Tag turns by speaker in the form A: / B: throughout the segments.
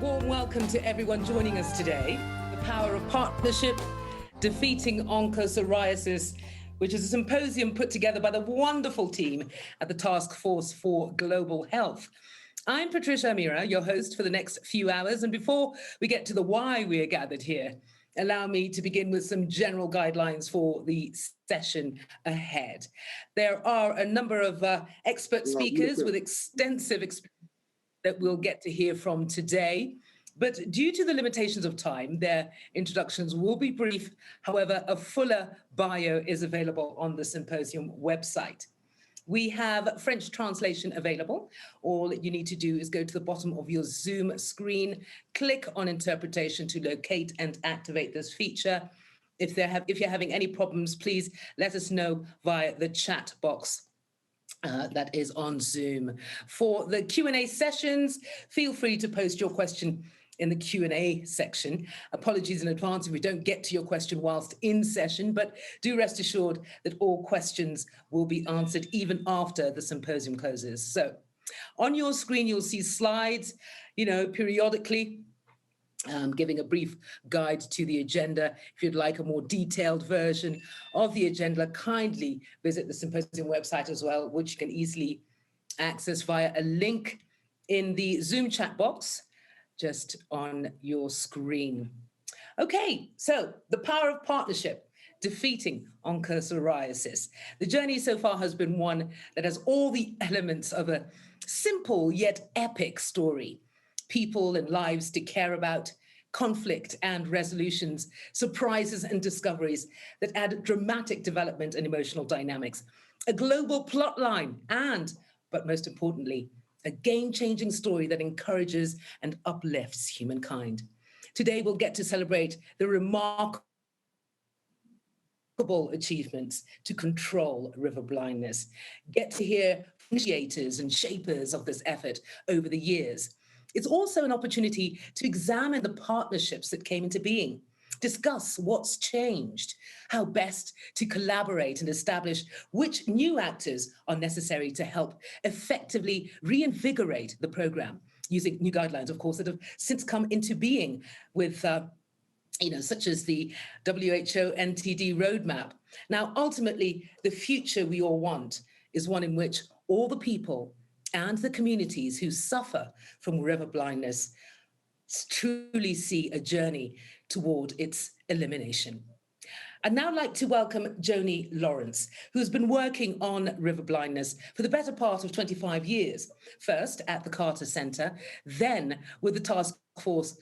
A: warm welcome to everyone joining us today. The Power of Partnership, Defeating Onchocerciasis, which is a symposium put together by the wonderful team at the Task Force for Global Health. I'm Patricia Amira, your host for the next few hours. And before we get to the why we are gathered here, allow me to begin with some general guidelines for the session ahead. There are a number of expert speakers with extensive experience that we'll get to hear from today. But due to the limitations of time, their introductions will be brief. However, a fuller bio is available on the symposium website. We have French translation available. All you need to do is go to the bottom of your Zoom screen, click on interpretation to locate and activate this feature. If you're having any problems, please let us know via the chat box that is on Zoom. For the Q&A sessions, feel free to post your question in the Q&A section. Apologies in advance if we don't get to your question whilst in session, but do rest assured that all questions will be answered even after the symposium closes. So on your screen, you'll see slides, periodically, giving a brief guide to the agenda. If you'd like a more detailed version of the agenda, kindly visit the symposium website as well, which you can easily access via a link in the Zoom chat box just on your screen. Okay, so the power of partnership, defeating onchocerciasis. The journey so far has been one that has all the elements of a simple yet epic story. People and lives to care about, conflict and resolutions, surprises and discoveries that add dramatic development and emotional dynamics, a global plot line, but most importantly, a game-changing story that encourages and uplifts humankind. Today, we'll get to celebrate the remarkable achievements to control river blindness, get to hear initiators and shapers of this effort over the years. It's also an opportunity to examine the partnerships that came into being, discuss what's changed, how best to collaborate and establish which new actors are necessary to help effectively reinvigorate the program, using new guidelines, of course, that have since come into being with such as the WHO NTD roadmap. Now, ultimately, the future we all want is one in which all the people and the communities who suffer from river blindness truly see a journey toward its elimination. I'd now like to welcome Joanie Lawrence, who's been working on river blindness for the better part of 25 years, first at the Carter Center, then with the Task Force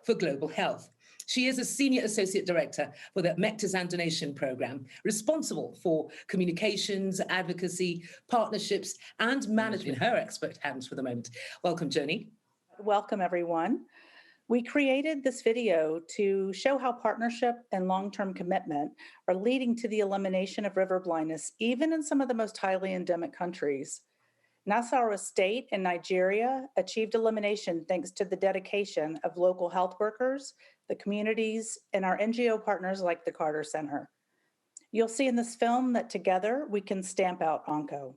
A: for Global Health. She is a Senior Associate Director for the Mectizan Donation Program, responsible for communications, advocacy, partnerships, and management in her expert hands for the moment. Welcome, Joanie.
B: Welcome, everyone. We created this video to show how partnership and long-term commitment are leading to the elimination of river blindness, even in some of the most highly endemic countries. Nasarawa State in Nigeria achieved elimination thanks to the dedication of local health workers, the communities, and our NGO partners like the Carter Center. You'll see in this film that together we can stamp out onco.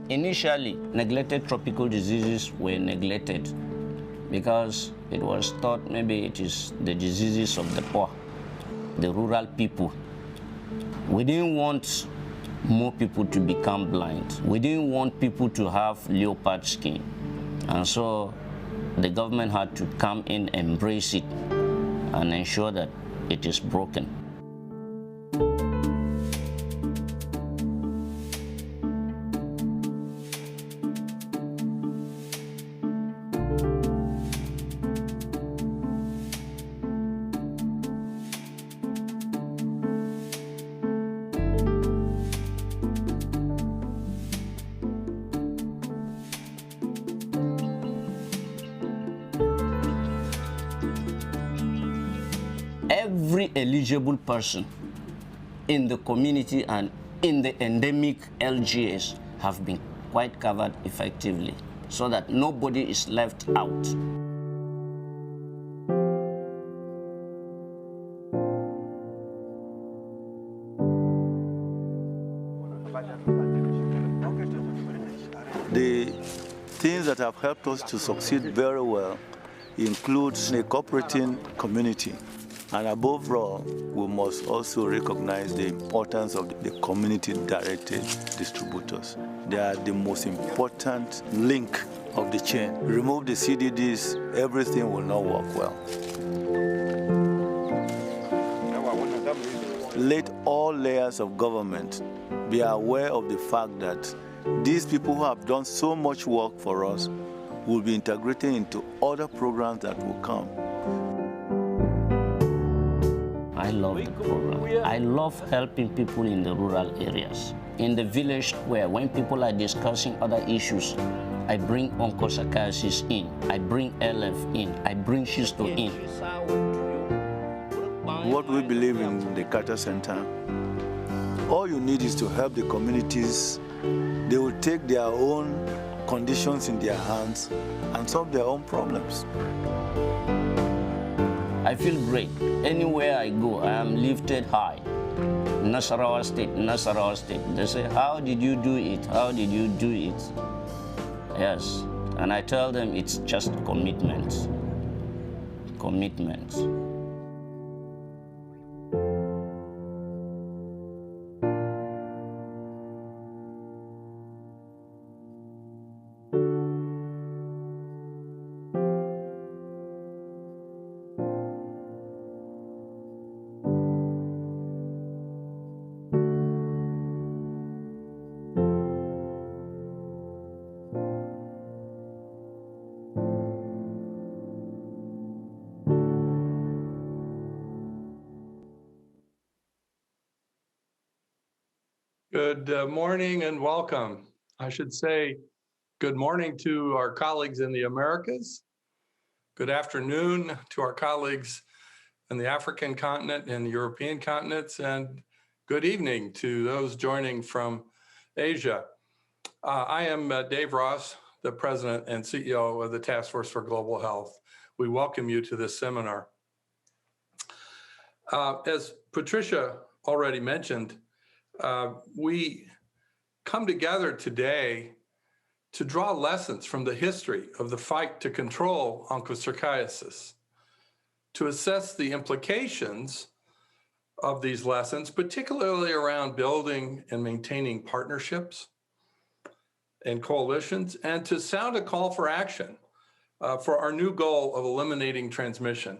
C: Initially, neglected tropical diseases were neglected because it was thought maybe it is the diseases of the poor, the rural people. We didn't want more people to become blind. We didn't want people to have leopard skin. And so the government had to come in, embrace it, and ensure that it is broken. Every eligible person in the community and in the endemic LGS have been quite covered effectively so that nobody is left out.
D: helped us to succeed very well includes a cooperating community. And above all, we must also recognize the importance of the community-directed distributors. They are the most important link of the chain. Remove the CDDs, everything will not work well. Let all layers of government be aware of the fact that these people who have done so much work for us will be integrated into other programs that will come.
C: I love the program. I love helping people in the rural areas. In the village square, when people are discussing other issues, I bring onchocerciasis in, I bring LF in, I bring schisto in.
D: What we believe in the Carter Center, all you need is to help the communities. They will take their own conditions in their hands and solve their own problems.
C: I feel great. Anywhere I go, I am lifted high. Nasarawa State, Nasarawa State. They say, how did you do it? How did you do it? Yes, and I tell them it's just commitment. Commitment.
E: Good morning and welcome. I should say good morning to our colleagues in the Americas. Good afternoon to our colleagues in the African continent and the European continents, and good evening to those joining from Asia. I am Dave Ross, the President and CEO of the Task Force for Global Health. We welcome you to this seminar. As Patricia already mentioned, we come together today to draw lessons from the history of the fight to control onchocerciasis, to assess the implications of these lessons, particularly around building and maintaining partnerships and coalitions, and to sound a call for action for our new goal of eliminating transmission,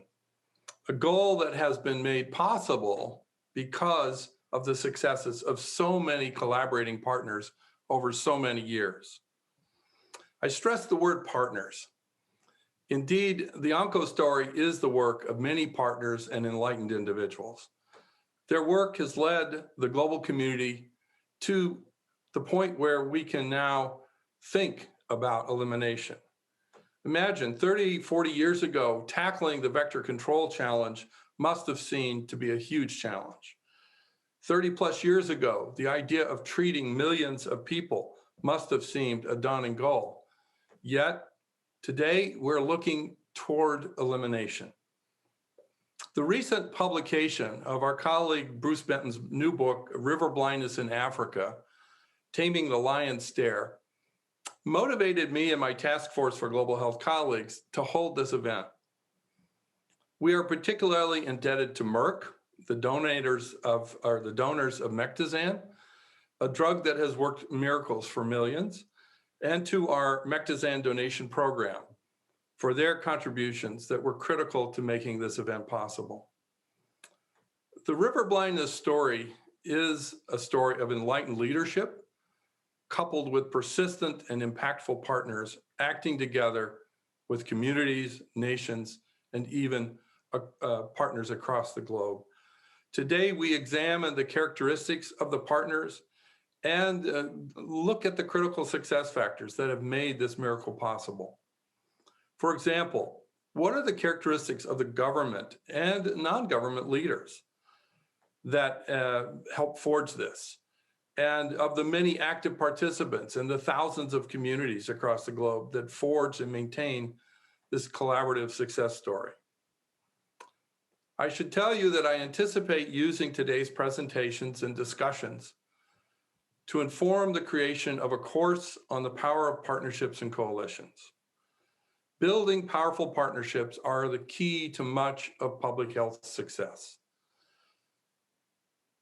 E: a goal that has been made possible because of the successes of so many collaborating partners over so many years. I stress the word partners. Indeed, the Onco story is the work of many partners and enlightened individuals. Their work has led the global community to the point where we can now think about elimination. Imagine 30, 40 years ago, tackling the vector control challenge must have seemed to be a huge challenge. 30 plus years ago, the idea of treating millions of people must have seemed a daunting goal. Yet, today, we're looking toward elimination. The recent publication of our colleague Bruce Benton's new book, River Blindness in Africa, Taming the Lion Stare, motivated me and my Task Force for Global Health colleagues to hold this event. We are particularly indebted to Merck, the donors of Mectizan, a drug that has worked miracles for millions, and to our Mectizan donation program for their contributions that were critical to making this event possible. The river blindness story is a story of enlightened leadership, coupled with persistent and impactful partners acting together with communities, nations, and even partners across the globe. Today, we examine the characteristics of the partners and look at the critical success factors that have made this miracle possible. For example, what are the characteristics of the government and non-government leaders that help forge this? And of the many active participants and the thousands of communities across the globe that forge and maintain this collaborative success story. I should tell you that I anticipate using today's presentations and discussions to inform the creation of a course on the power of partnerships and coalitions. Building powerful partnerships are the key to much of public health success.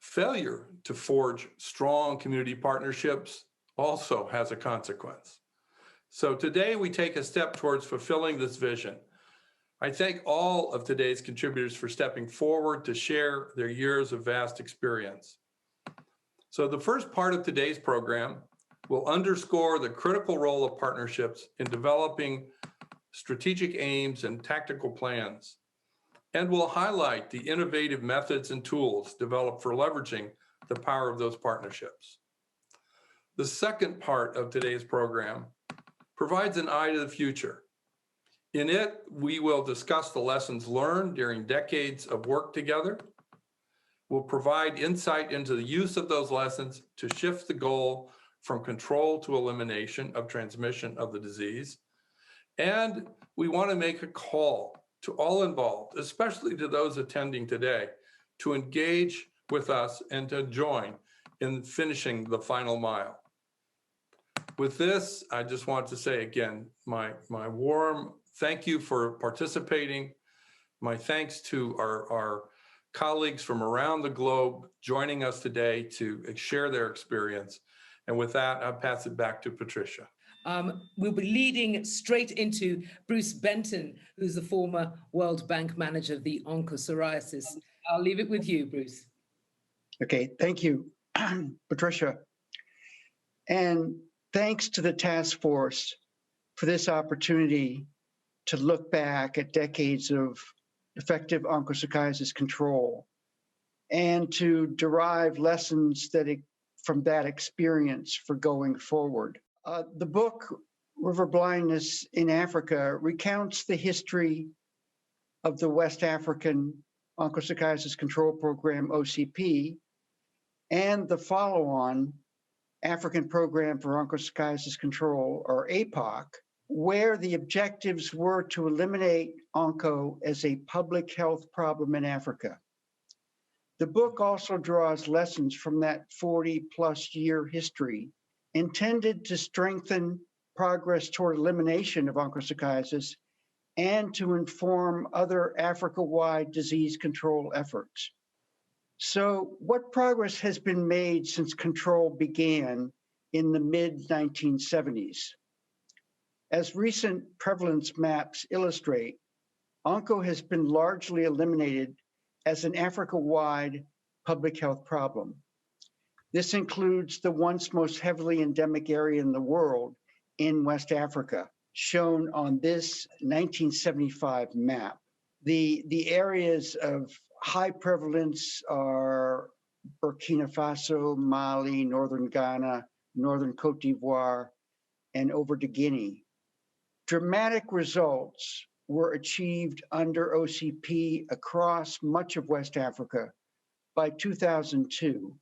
E: Failure to forge strong community partnerships also has a consequence. So today we take a step towards fulfilling this vision. I thank all of today's contributors for stepping forward to share their years of vast experience. So the first part of today's program will underscore the critical role of partnerships in developing strategic aims and tactical plans, and will highlight the innovative methods and tools developed for leveraging the power of those partnerships. The second part of today's program provides an eye to the future. In it, we will discuss the lessons learned during decades of work together. We'll provide insight into the use of those lessons to shift the goal from control to elimination of transmission of the disease. And we want to make a call to all involved, especially to those attending today, to engage with us and to join in finishing the final mile. With this, I just want to say again, my warm thank you for participating. My thanks to our colleagues from around the globe joining us today to share their experience. And with that, I'll pass it back to Patricia.
A: We'll be leading straight into Bruce Benton, who's the former World Bank manager of the Onchocerciasis. I'll leave it with you, Bruce.
F: Okay, thank you, Patricia. And thanks to the task force for this opportunity to look back at decades of effective onchocerciasis control and to derive lessons from that experience for going forward. The book, River Blindness in Africa, recounts the history of the West African Onchocerciasis Control Program, OCP, and the follow-on African Program for Onchocerciasis Control, or APOC, where the objectives were to eliminate onco as a public health problem in Africa. The book also draws lessons from that 40-plus year history intended to strengthen progress toward elimination of onchocerciasis and to inform other Africa-wide disease control efforts. So what progress has been made since control began in the mid-1970s? As recent prevalence maps illustrate, onco has been largely eliminated as an Africa-wide public health problem. This includes the once most heavily endemic area in the world in West Africa, shown on this 1975 map. The areas of high prevalence are Burkina Faso, Mali, northern Ghana, northern Cote d'Ivoire, and over to Guinea. Dramatic results were achieved under OCP across much of West Africa by 2002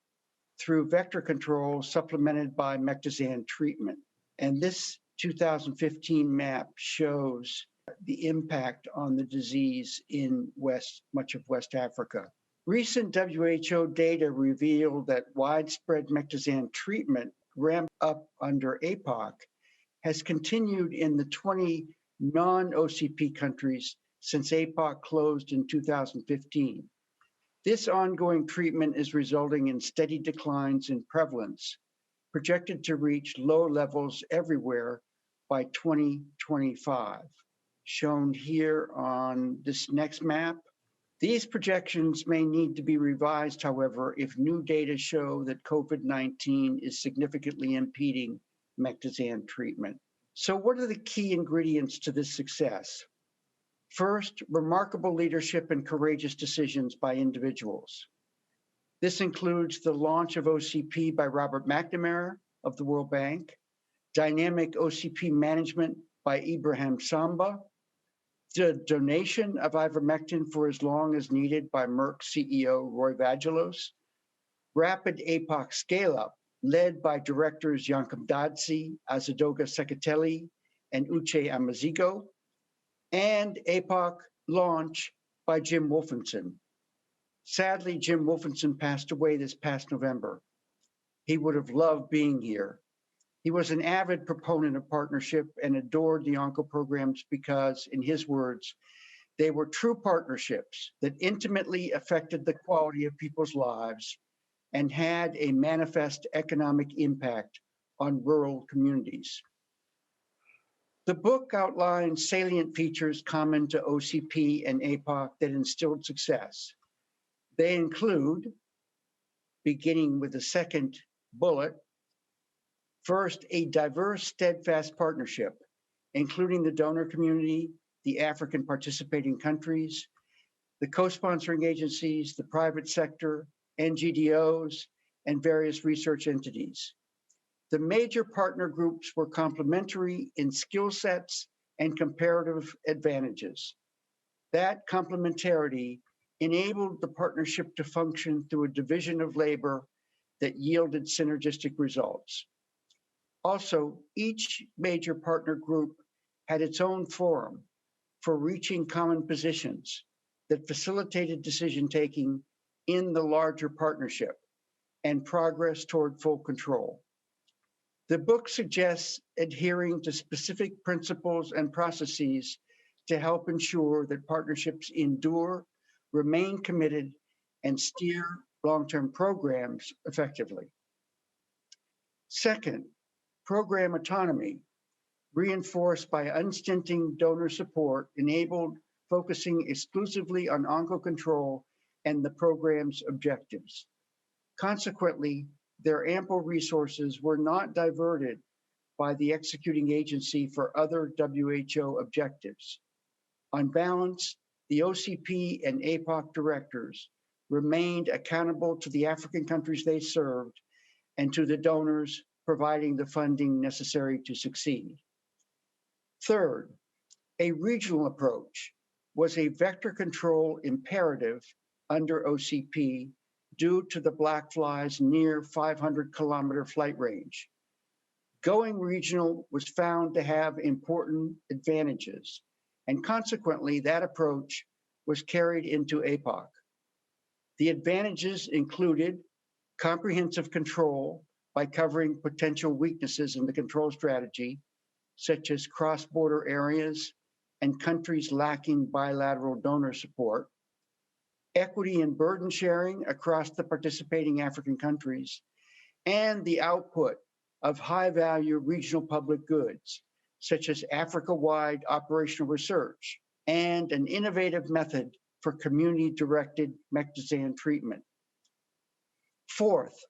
F: through vector control supplemented by mectizan treatment. And this 2015 map shows the impact on the disease in much of West Africa. Recent WHO data revealed that widespread mectizan treatment ramped up under APOC has continued in the 20 non-OCP countries since APOC closed in 2015. This ongoing treatment is resulting in steady declines in prevalence, projected to reach low levels everywhere by 2025. Shown here on this next map. These projections may need to be revised, however, if new data show that COVID-19 is significantly impeding mectizan treatment. So what are the key ingredients to this success? First, remarkable leadership and courageous decisions by individuals. This includes the launch of OCP by Robert McNamara of the World Bank, dynamic OCP management by Ibrahim Samba, the donation of ivermectin for as long as needed by Merck CEO Roy Vagelos, rapid APOC scale-up led by directors Yankum Dadzi, Azadoga Sekateli, and Uche Amazigo, and APOC launch by Jim Wolfenson. Sadly, Jim Wolfenson passed away this past November. He would have loved being here. He was an avid proponent of partnership and adored the Onco programs because, in his words, they were true partnerships that intimately affected the quality of people's lives and had a manifest economic impact on rural communities. The book outlines salient features common to OCP and APOC that instilled success. They include, beginning with the second bullet, first, a diverse, steadfast partnership, including the donor community, the African participating countries, the co-sponsoring agencies, the private sector, NGDOs, and various research entities. The major partner groups were complementary in skill sets and comparative advantages. That complementarity enabled the partnership to function through a division of labor that yielded synergistic results. Also, each major partner group had its own forum for reaching common positions that facilitated decision-taking in the larger partnership and progress toward full control. The book suggests adhering to specific principles and processes to help ensure that partnerships endure, remain committed, and steer long-term programs effectively. Second, program autonomy, reinforced by unstinting donor support, enabled focusing exclusively on onco-control and the program's objectives. Consequently, their ample resources were not diverted by the executing agency for other WHO objectives. On balance, the OCP and APOC directors remained accountable to the African countries they served and to the donors providing the funding necessary to succeed. Third, a regional approach was a vector control imperative under OCP due to the black fly's near 500-kilometer flight range. Going regional was found to have important advantages, and consequently, that approach was carried into APOC. The advantages included comprehensive control by covering potential weaknesses in the control strategy, such as cross-border areas and countries lacking bilateral donor support, equity and burden sharing across the participating African countries, and the output of high-value regional public goods, such as Africa-wide operational research and an innovative method for community-directed Mectizan treatment. Fourth,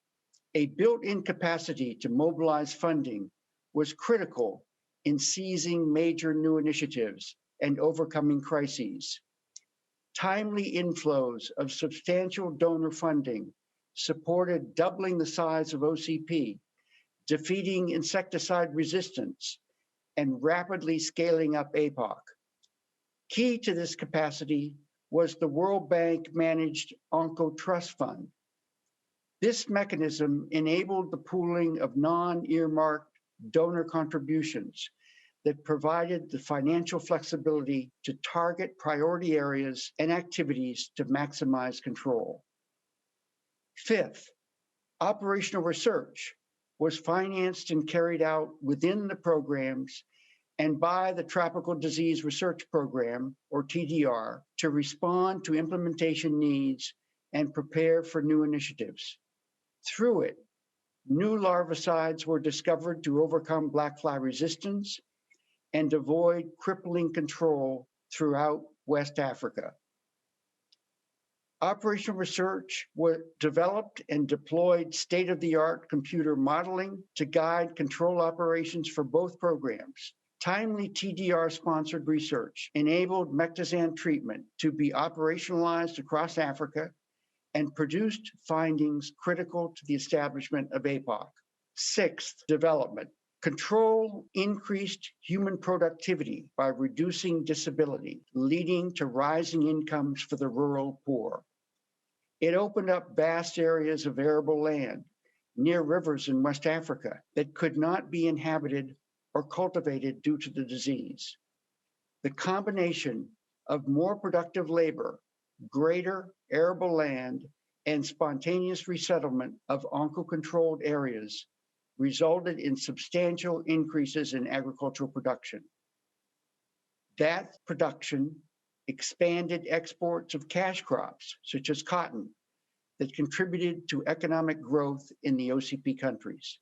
F: a built-in capacity to mobilize funding was critical in seizing major new initiatives and overcoming crises. Timely inflows of substantial donor funding supported doubling the size of OCP, defeating insecticide resistance, and rapidly scaling up APOC. Key to this capacity was the World Bank-managed Onco Trust Fund. This mechanism enabled the pooling of non-earmarked donor contributions that provided the financial flexibility to target priority areas and activities to maximize control. Fifth, operational research was financed and carried out within the programs and by the Tropical Disease Research Program, or TDR, to respond to implementation needs and prepare for new initiatives. Through it, new larvicides were discovered to overcome black fly resistance and avoid crippling control throughout West Africa. Operational research developed and deployed state-of-the-art computer modeling to guide control operations for both programs. Timely TDR-sponsored research enabled Mectizan treatment to be operationalized across Africa and produced findings critical to the establishment of APOC. Sixth, development. Control increased human productivity by reducing disability, leading to rising incomes for the rural poor. It opened up vast areas of arable land near rivers in West Africa that could not be inhabited or cultivated due to the disease. The combination of more productive labor, greater arable land, and spontaneous resettlement of onco-controlled areas resulted in substantial increases in agricultural production. That production expanded exports of cash crops, such as cotton, that contributed to economic growth in the OCP countries.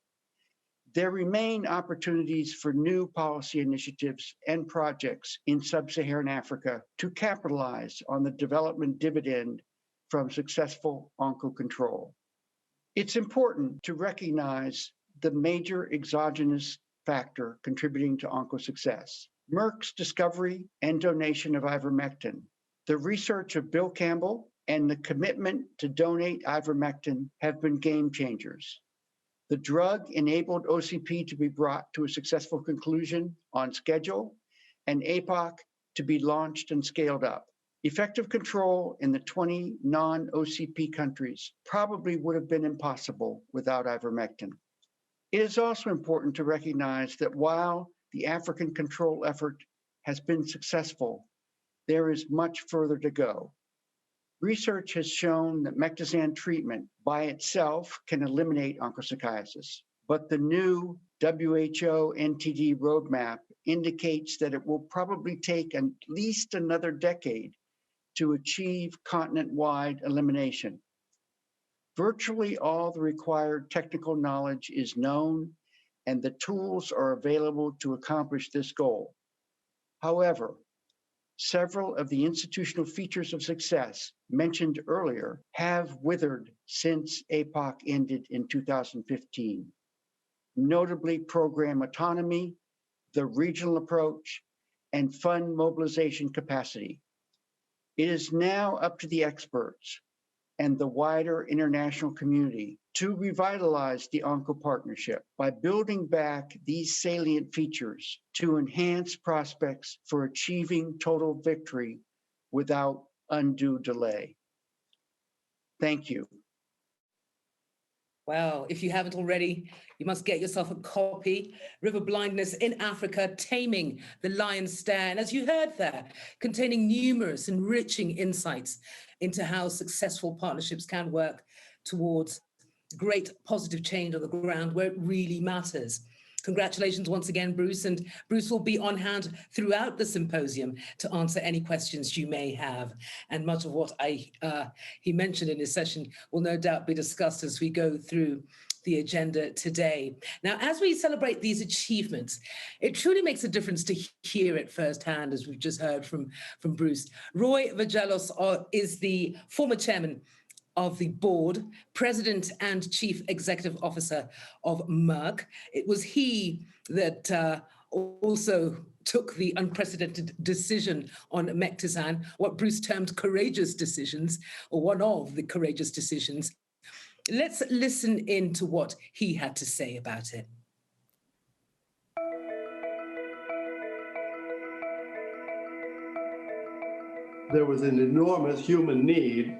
F: There remain opportunities for new policy initiatives and projects in sub-Saharan Africa to capitalize on the development dividend from successful onco-control. It's important to recognize the major exogenous factor contributing to onco success: Merck's discovery and donation of ivermectin. The research of Bill Campbell and the commitment to donate ivermectin have been game changers. The drug enabled OCP to be brought to a successful conclusion on schedule and APOC to be launched and scaled up. Effective control in the 20 non-OCP countries probably would have been impossible without ivermectin. It is also important to recognize that while the African control effort has been successful, there is much further to go. Research has shown that mectizan treatment by itself can eliminate onchocerciasis, but the new WHO NTD roadmap indicates that it will probably take at least another decade to achieve continent-wide elimination. Virtually all the required technical knowledge is known, and the tools are available to accomplish this goal. However, several of the institutional features of success mentioned earlier have withered since APOC ended in 2015, notably program autonomy, the regional approach, and fund mobilization capacity. It is now up to the experts and the wider international community to revitalize the onco partnership by building back these salient features to enhance prospects for achieving total victory without undue delay. Thank you.
A: Well, if you haven't already, you must get yourself a copy. River Blindness in Africa, Taming the Lion's Stare. And as you heard there, containing numerous enriching insights into how successful partnerships can work towards great positive change on the ground where it really matters. Congratulations once again, Bruce. And Bruce will be on hand throughout the symposium to answer any questions you may have. And much of what he mentioned in his session will no doubt be discussed as we go through the agenda today. Now, as we celebrate these achievements, it truly makes a difference to hear it firsthand, as we've just heard from Bruce. Roy Vagelos is the former chairman of the board, president and chief executive officer of Merck. It was he that also took the unprecedented decision on mectizan, what Bruce termed courageous decisions, or one of the courageous decisions. Let's listen in to what he had to say about it.
G: There was an enormous human need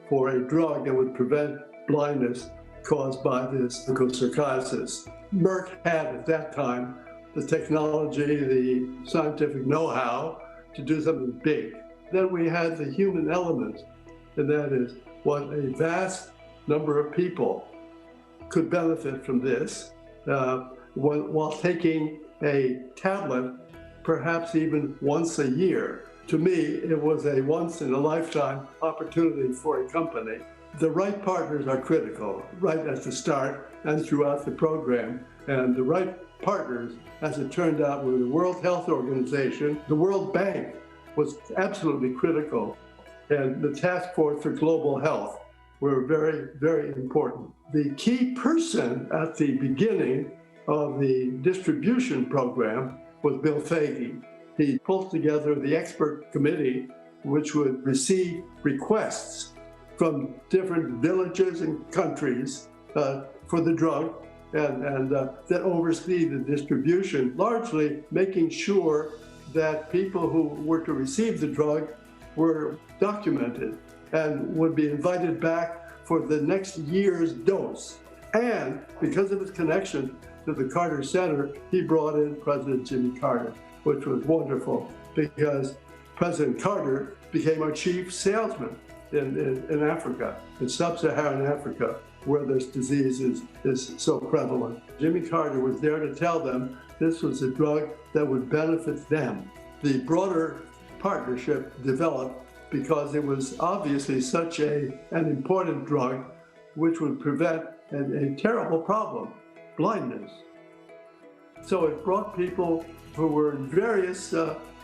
G: for a drug that would prevent blindness caused by this onchocerciasis. Merck had at that time the technology, the scientific know-how to do something big. Then we had the human element, and that is what a vast number of people could benefit from this while taking a tablet, perhaps even once a year. To me, it was a once-in-a-lifetime opportunity for a company. The right partners are critical, right at the start and throughout the program. And the right partners, as it turned out, were the World Health Organization. The World Bank was absolutely critical. And the Task Force for Global Health were very, very important. The key person at the beginning of the distribution program was Bill Foege. He pulled together the expert committee, which would receive requests from different villages and countries for the drug, and that oversee the distribution, largely making sure that people who were to receive the drug were documented and would be invited back for the next year's dose. And because of his connection to the Carter Center, he brought in President Jimmy Carter, which was wonderful because President Carter became our chief salesman in Africa, in sub-Saharan Africa. where this disease is so prevalent. Jimmy Carter was there to tell them this was a drug that would benefit them. The broader partnership developed because it was obviously such an important drug which would prevent a terrible problem, blindness. So it brought people who were in various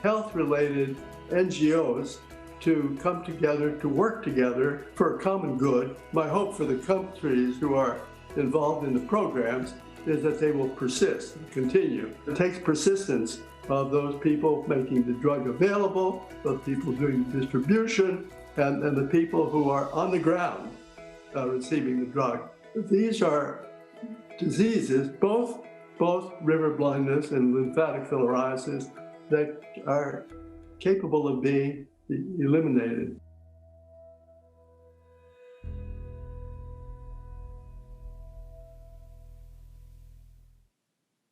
G: health-related NGOs to come together, to work together for a common good. My hope for the countries who are involved in the programs is that they will persist and continue. It takes persistence of those people making the drug available, those people doing the distribution, and the people who are on the ground receiving the drug. These are diseases, both river blindness and lymphatic filariasis, that are capable of being eliminated.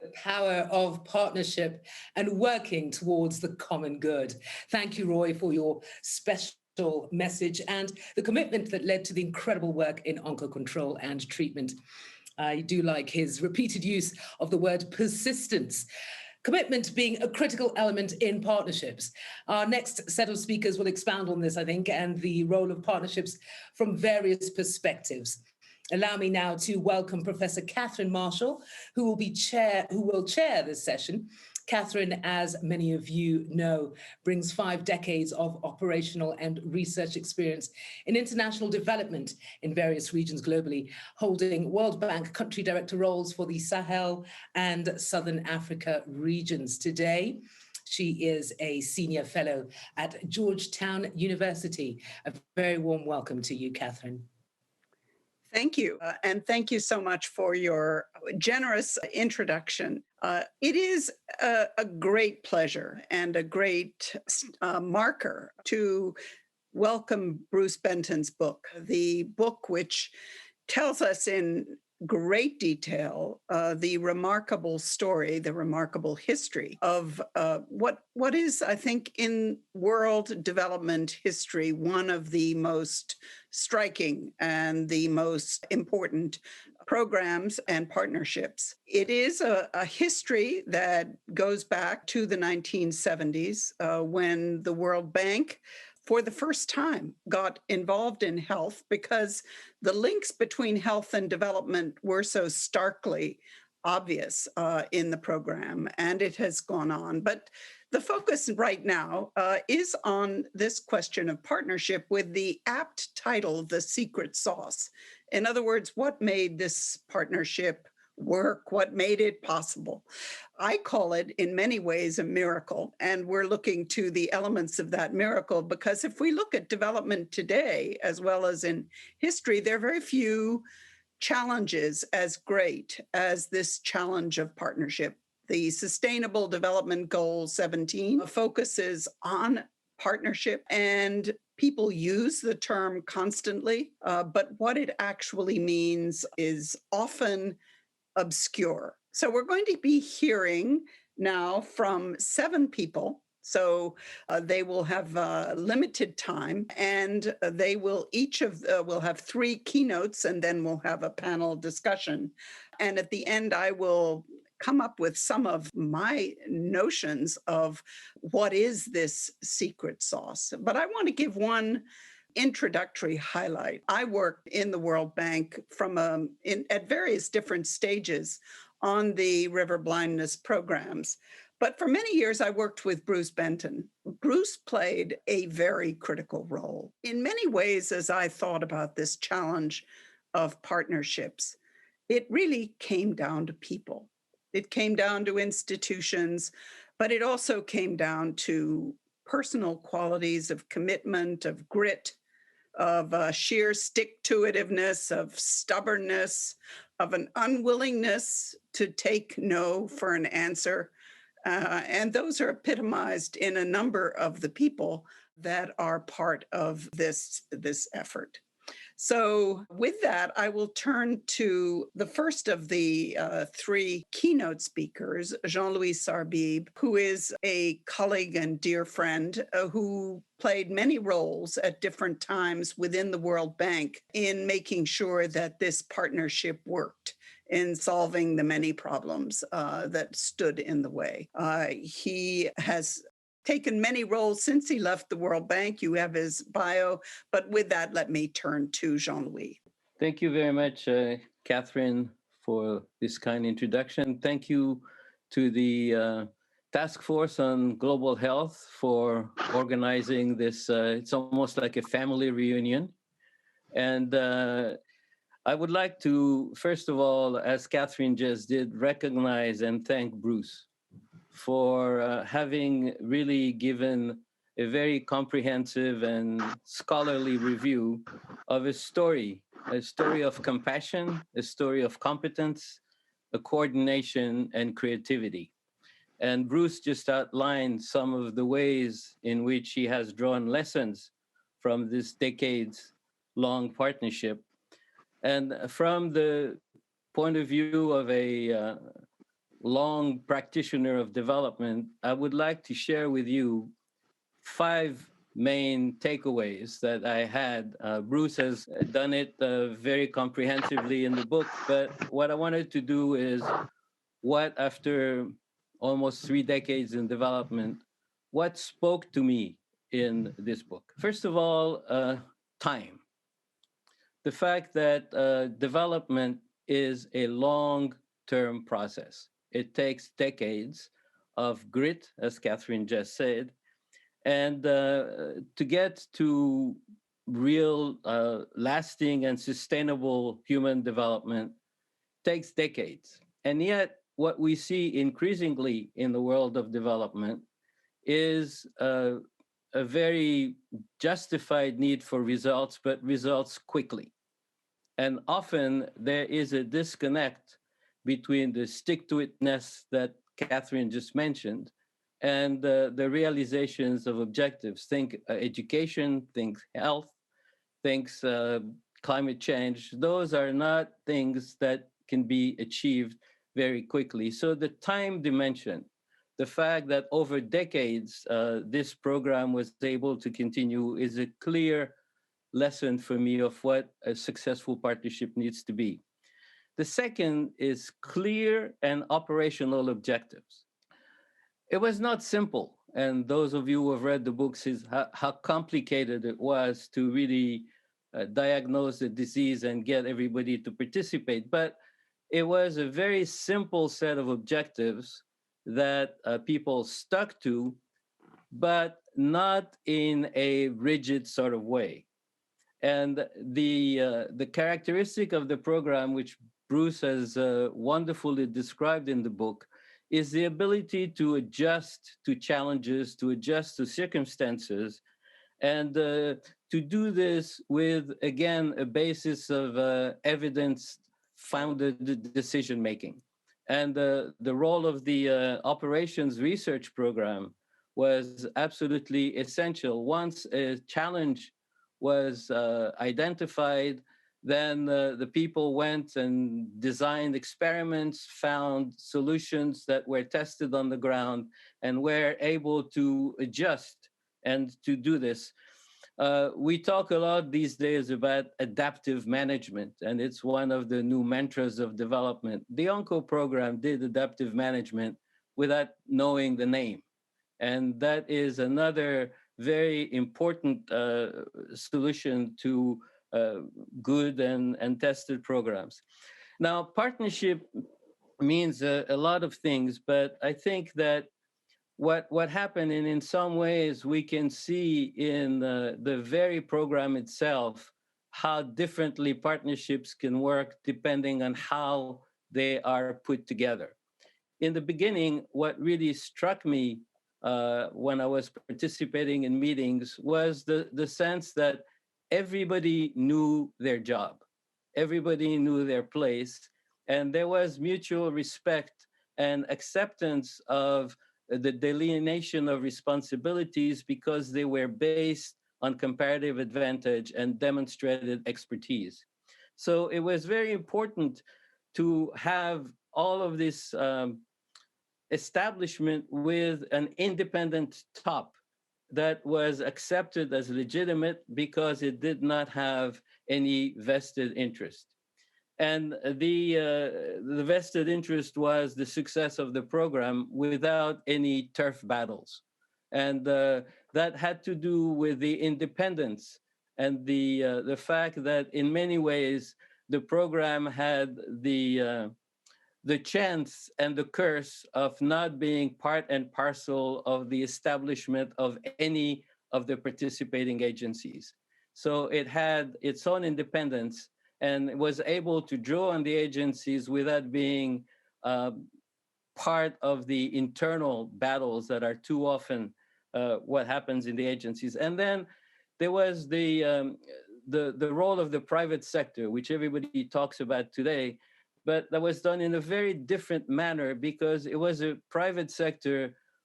A: The power of partnership and working towards the common good. Thank you, Roy, for your special message and the commitment that led to the incredible work in oncocontrol and treatment. I do like his repeated use of the word persistence. Commitment being a critical element in partnerships. Our next set of speakers will expound on this, I think, and the role of partnerships from various perspectives. Allow me now to welcome Professor Catherine Marshall, who will chair this session. Catherine, as many of you know, brings 5 decades of operational and research experience in international development in various regions globally, holding World Bank country director roles for the Sahel and Southern Africa regions. Today, she is a senior fellow at Georgetown University. A very warm welcome to you, Catherine.
H: Thank you. And thank you so much for your generous introduction. It is a great pleasure and a great marker to welcome Bruce Benton's book, the book which tells us in great detail the remarkable story, the remarkable history of what is, I think, in world development history, one of the most striking and the most important programs and partnerships. It is a history that goes back to the 1970s when the World Bank for the first time got involved in health because the links between health and development were so starkly obvious in the program, and it has gone on. But the focus right now is on this question of partnership with the apt title, The Secret Sauce. In other words, what made this partnership work, what made it possible? I call it in many ways a miracle, and we're looking to the elements of that miracle because if we look at development today, as well as in history, there are very few challenges as great as this challenge of partnership. The Sustainable Development Goal 17 focuses on partnership, and people use the term constantly, but what it actually means is often obscure. So we're going to be hearing now from 7 people. So they will have limited time, and they will will have 3 keynotes, and then we'll have a panel discussion. And at the end, I will come up with some of my notions of what is this secret sauce. But I want to give one introductory highlight. I worked in the World Bank at various different stages on the river blindness programs. But for many years, I worked with Bruce Benton. Bruce played a very critical role. In many ways, as I thought about this challenge of partnerships, it really came down to people. It came down to institutions, but it also came down to personal qualities of commitment, of grit, of sheer stick-to-itiveness, of stubbornness, of an unwillingness to take no for an answer. And those are epitomized in a number of the people that are part of this effort. So with that, I will turn to the first of the three keynote speakers, Jean-Louis Sarbib, who is a colleague and dear friend who played many roles at different times within the World Bank in making sure that this partnership worked in solving the many problems that stood in the way. He has taken many roles since he left the World Bank. You have his bio, but with that, let me turn to Jean-Louis.
I: Thank you very much, Catherine, for this kind introduction. Thank you to the Task Force on Global Health for organizing this. It's almost like a family reunion. And I would like to, first of all, as Catherine just did, recognize and thank Bruce for having really given a very comprehensive and scholarly review of a story of compassion, a story of competence, a coordination, and creativity. And Bruce just outlined some of the ways in which he has drawn lessons from this decades-long partnership. And from the point of view of a long practitioner of development, I would like to share with you 5 main takeaways that I had. Bruce has done it very comprehensively in the book, but what I wanted to do is what, after almost 3 decades in development, what spoke to me in this book. First of all, time. The fact that development is a long-term process. It takes decades of grit, as Catherine just said, and to get to real, lasting and sustainable human development takes decades. And yet, what we see increasingly in the world of development is a very justified need for results, but results quickly. And often there is a disconnect between the stick-to-itness that Catherine just mentioned and the realizations of objectives. Think education, think health, think climate change. Those are not things that can be achieved very quickly. So the time dimension, the fact that over decades this program was able to continue is a clear lesson for me of what a successful partnership needs to be. The second is clear and operational objectives. It was not simple, and those of you who have read the books is how complicated it was to really diagnose the disease and get everybody to participate. But it was a very simple set of objectives that people stuck to, but not in a rigid sort of way. And the characteristic of the program, which Bruce has wonderfully described in the book, is the ability to adjust to challenges, to adjust to circumstances, and to do this with, again, a basis of evidence-founded decision-making. And the role of the operations research program was absolutely essential. Once a challenge was identified, then the people went and designed experiments, found solutions that were tested on the ground, and were able to adjust and to do this. We talk a lot these days about adaptive management, and it's one of the new mantras of development. The ONCO program did adaptive management without knowing the name. And that is another very important solution to good and tested programs. Now, partnership means a lot of things, but I think that what happened, and in some ways we can see in the very program itself how differently partnerships can work depending on how they are put together. In the beginning, what really struck me when I was participating in meetings was the sense that everybody knew their job, everybody knew their place, and there was mutual respect and acceptance of the delineation of responsibilities because they were based on comparative advantage and demonstrated expertise. So it was very important to have all of this establishment with an independent top that was accepted as legitimate because it did not have any vested interest. And the vested interest was the success of the program without any turf battles. And that had to do with the independence and the fact that in many ways the program had the chance and the curse of not being part and parcel of the establishment of any of the participating agencies. So it had its own independence and was able to draw on the agencies without being part of the internal battles that are too often what happens in the agencies. And then there was the role of the private sector, which everybody talks about today, but that was done in a very different manner because it was a private sector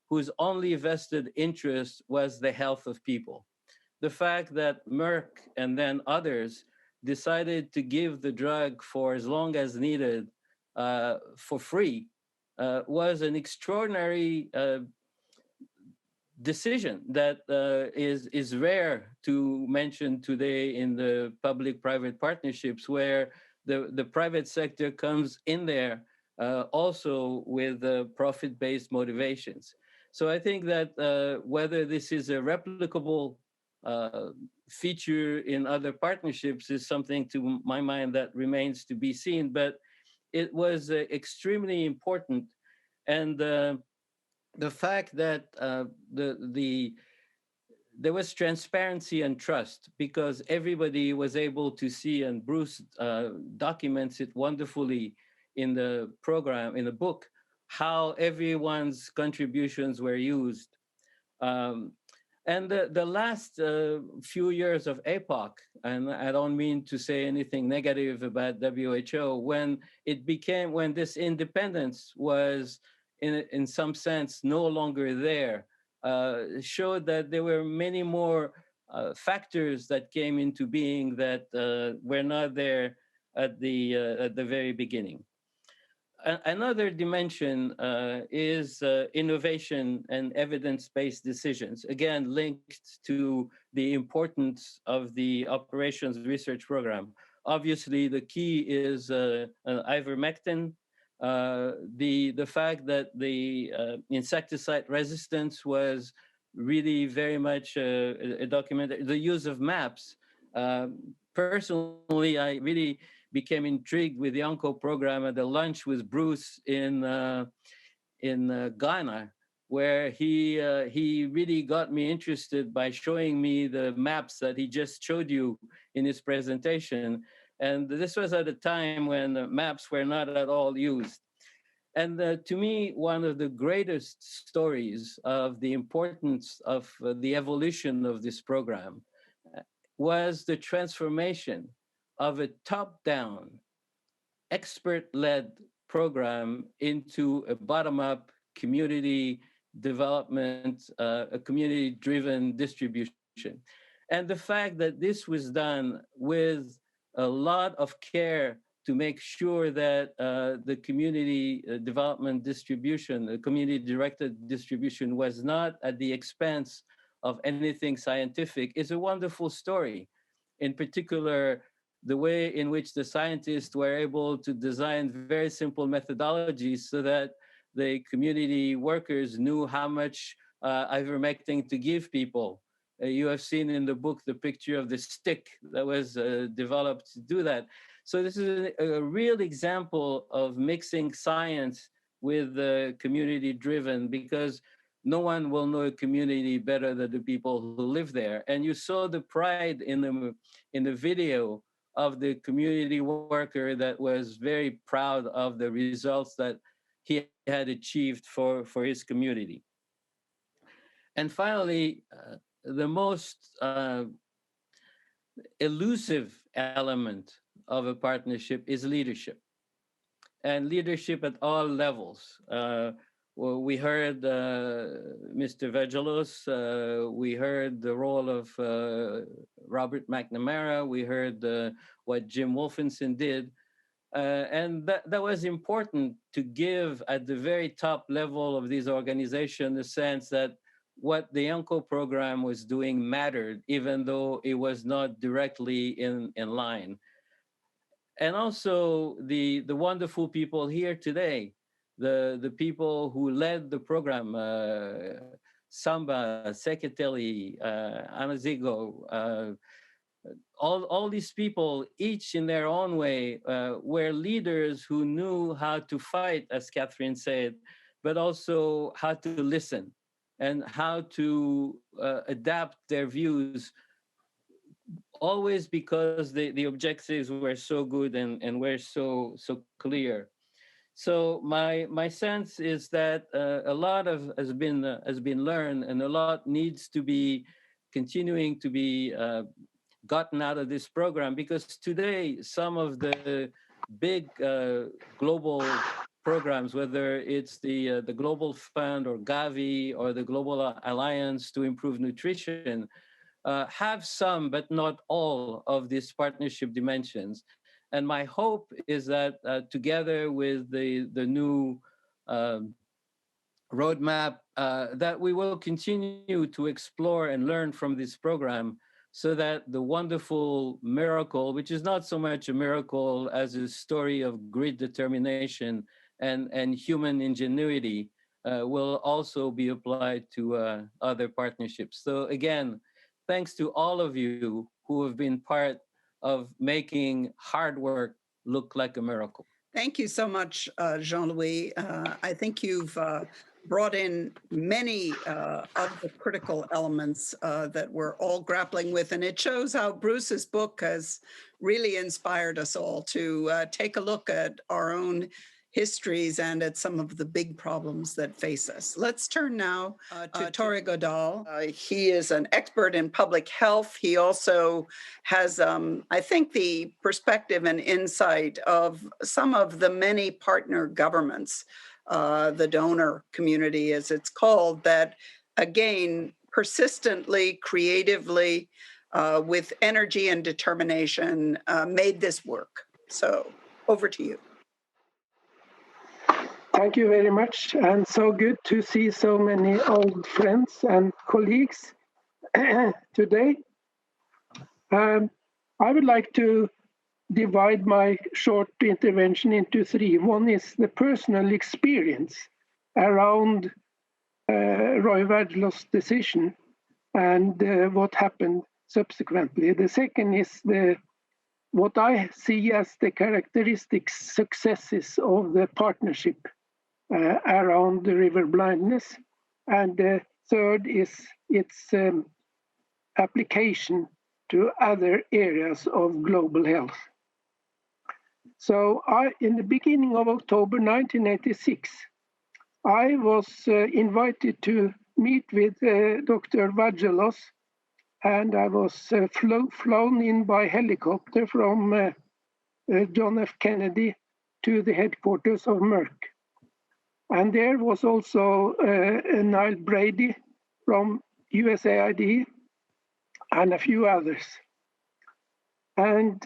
I: whose only vested interest was the health of people. The fact that Merck and then others decided to give the drug for as long as needed for free was an extraordinary decision that is rare to mention today in the public-private partnerships, where the private sector comes in there also with profit-based motivations. So I think that whether this is a replicable feature in other partnerships is something, to my mind, that remains to be seen. But it was extremely important, and the fact that there was transparency and trust because everybody was able to see, and Bruce documents it wonderfully in the program, in the book, how everyone's contributions were used. And the last few years of APOC, and I don't mean to say anything negative about WHO, when this independence was in some sense no longer there, showed that there were many more factors that came into being that were not there at the very beginning. Another dimension is innovation and evidence-based decisions, again, linked to the importance of the operations research program. Obviously, the key is ivermectin. The fact that the insecticide resistance was really very much documented. The use of maps. Personally, I really became intrigued with the ONCO program at the lunch with Bruce in Ghana, where he really got me interested by showing me the maps that he just showed you in his presentation. And this was at a time when the maps were not at all used. And to me, one of the greatest stories of the importance of the evolution of this program was the transformation of a top-down, expert-led program into a bottom-up community development, a community-driven distribution. And the fact that this was done with a lot of care to make sure that the community development distribution, the community-directed distribution was not at the expense of anything scientific is a wonderful story. In particular, the way in which the scientists were able to design very simple methodologies so that the community workers knew how much ivermectin to give people. You have seen in the book the picture of the stick that was developed to do that. So this is a real example of mixing science with community-driven, because no one will know a community better than the people who live there. And you saw the pride in the video of the community worker that was very proud of the results that he had achieved for his community. And finally, the most elusive element of a partnership is leadership, and leadership at all levels, well, we heard Mr. Vagelos, we heard the role of Robert McNamara, we heard what Jim Wolfenson did. And that was important to give at the very top level of this organization the sense that what the UNCO program was doing mattered, even though it was not directly in line. And also the wonderful people here today, the people who led the program, Samba, Seketeli, Anazigo, all these people, each in their own way, were leaders who knew how to fight, as Catherine said, but also how to listen and how to adapt their views, always because the objectives were so good and were so clear. So my sense is that a lot has been learned, and a lot needs to be continuing to be gotten out of this program, because today some of the big global programs, whether it's the Global Fund or Gavi or the Global Alliance to Improve Nutrition, have some but not all of these partnership dimensions. And my hope is that together with the new roadmap, that we will continue to explore and learn from this program, so that the wonderful miracle, which is not so much a miracle as a story of great determination and human ingenuity, will also be applied to other partnerships. So again, thanks to all of you who have been part of making hard work look like a miracle.
H: Thank you so much, Jean-Louis. I think you've brought in many of the critical elements that we're all grappling with, and it shows how Bruce's book has really inspired us all to take a look at our own histories and at some of the big problems that face us. Let's turn now to Tori Godol. He is an expert in public health. He also has, I think, the perspective and insight of some of the many partner governments, the donor community, as it's called, that, again, persistently, creatively, with energy and determination, made this work. So over to you.
J: Thank you very much, and so good to see so many old friends and colleagues today. I would like to divide my short intervention into three. One is the personal experience around Roy Vagelos' decision and what happened subsequently. The second is what I see as the characteristic successes of the partnership around the river blindness. And the third is its application to other areas of global health. So in the beginning of October 1986, I was invited to meet with Dr. Vagelos, and I was flown in by helicopter from John F. Kennedy to the headquarters of Merck. And there was also Niall Brady from USAID and a few others. And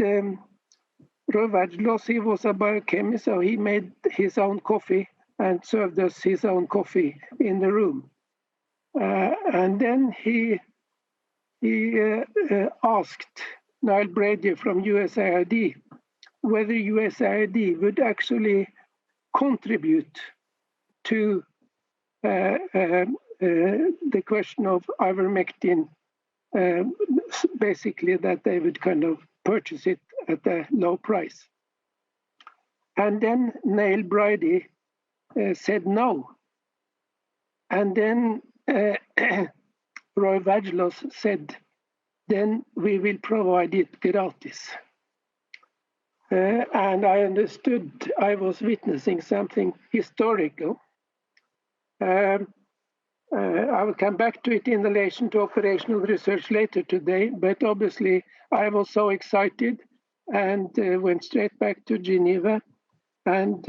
J: Roy Vagelos, he was a biochemist, so he made his own coffee and served us his own coffee in the room. And then he asked Niall Brady from USAID whether USAID would actually contribute to the question of ivermectin, basically that they would kind of purchase it at a low price. And then Niall Brady said no. And then Roy Vagelos said, then we will provide it gratis. And I understood I was witnessing something historical. I will come back to it in relation to operational research later today, but obviously I was so excited and went straight back to Geneva. And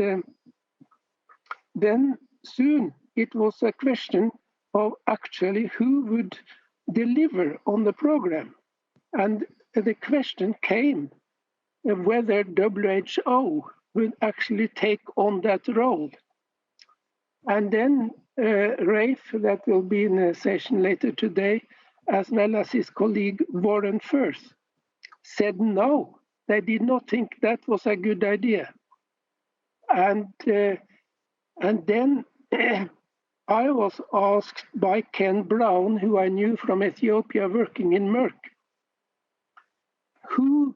J: then soon it was a question of actually who would deliver on the program. And the question came whether WHO would actually take on that role. And then Rafe, that will be in a session later today, as well as his colleague Warren Firth, said no, they did not think that was a good idea. And then I was asked by Ken Brown, who I knew from Ethiopia working in Merck, who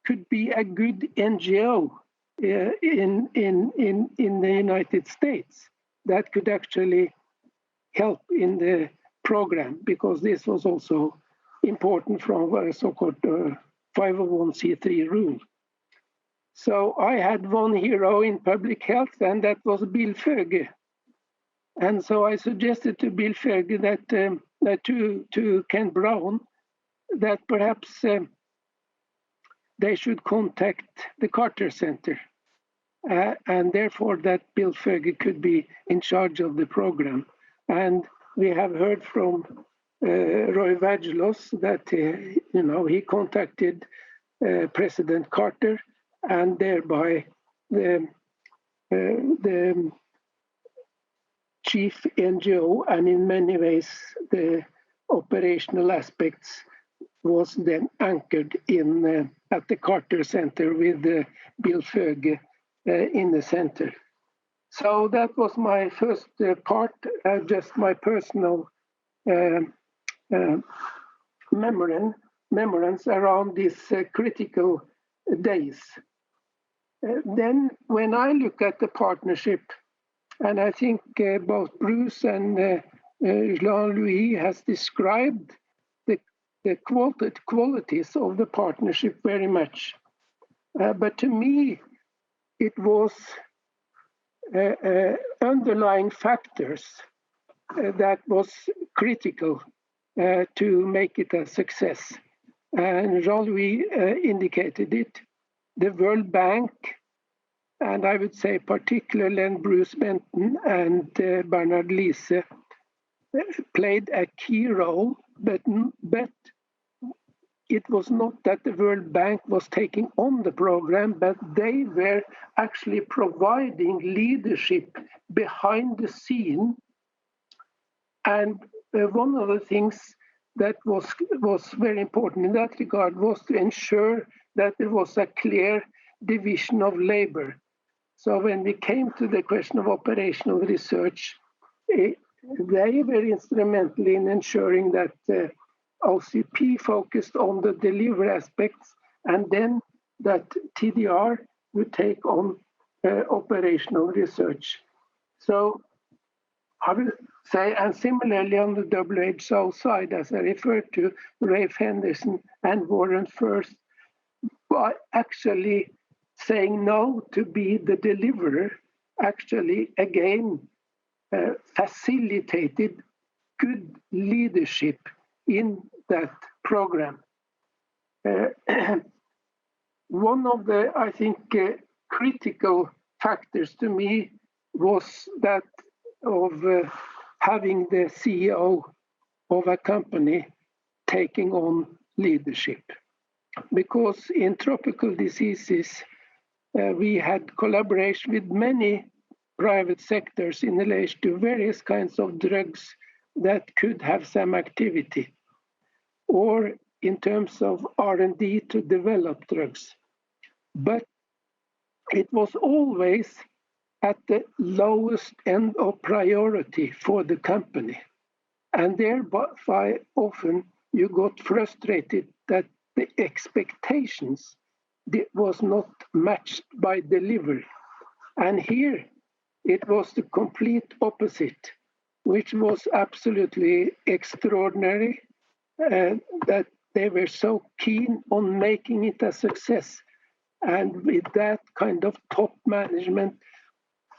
J: could be a good NGO in the United States that could actually help in the program, because this was also important from a so-called 501c3 rule. So I had one hero in public health, and that was Bill Föge. And so I suggested to Bill Föge that to Ken Brown that perhaps they should contact the Carter Center, and therefore that Bill Föge could be in charge of the program. And we have heard from Roy Vagelos that he contacted President Carter, and thereby the chief NGO, and in many ways the operational aspects was then anchored in at the Carter Center with Bill Föge in the center. So that was my first part, just my personal memorance around these critical days. Then when I look at the partnership, and I think both Bruce and Jean-Louis has described the qualities of the partnership very much. But to me, it was underlying factors that was critical to make it a success. And Jean-Louis indicated it. The World Bank, and I would say particularly Bruce Benton and Bernard Lise, played a key role, but it was not that the World Bank was taking on the program, but they were actually providing leadership behind the scene. And one of the things that was very important in that regard was to ensure that there was a clear division of labor. So when we came to the question of operational research, they were instrumental in ensuring that OCP focused on the delivery aspects, and then that TDR would take on operational research. So I would say, and similarly on the WHO side, as I referred to, Rafe Henderson and Warren Firth, by actually saying no to be the deliverer, actually again facilitated good leadership in that program. One of the, I think, critical factors to me was that of having the CEO of a company taking on leadership. Because in tropical diseases, we had collaboration with many private sectors in relation to various kinds of drugs that could have some activity, or in terms of R&D to develop drugs. But it was always at the lowest end of priority for the company. And thereby often you got frustrated that the expectations was not matched by delivery. And here it was the complete opposite, which was absolutely extraordinary, that they were so keen on making it a success. And with that kind of top management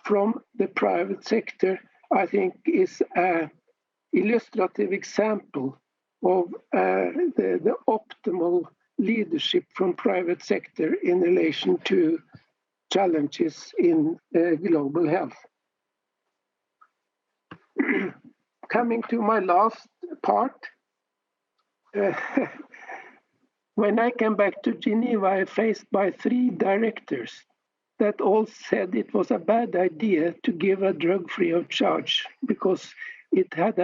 J: from the private sector, I think is an illustrative example of the optimal leadership from private sector in relation to challenges in global health. coming to my last part, when I came back to Geneva, I faced by 3 directors that all said it was a bad idea to give a drug free of charge because it had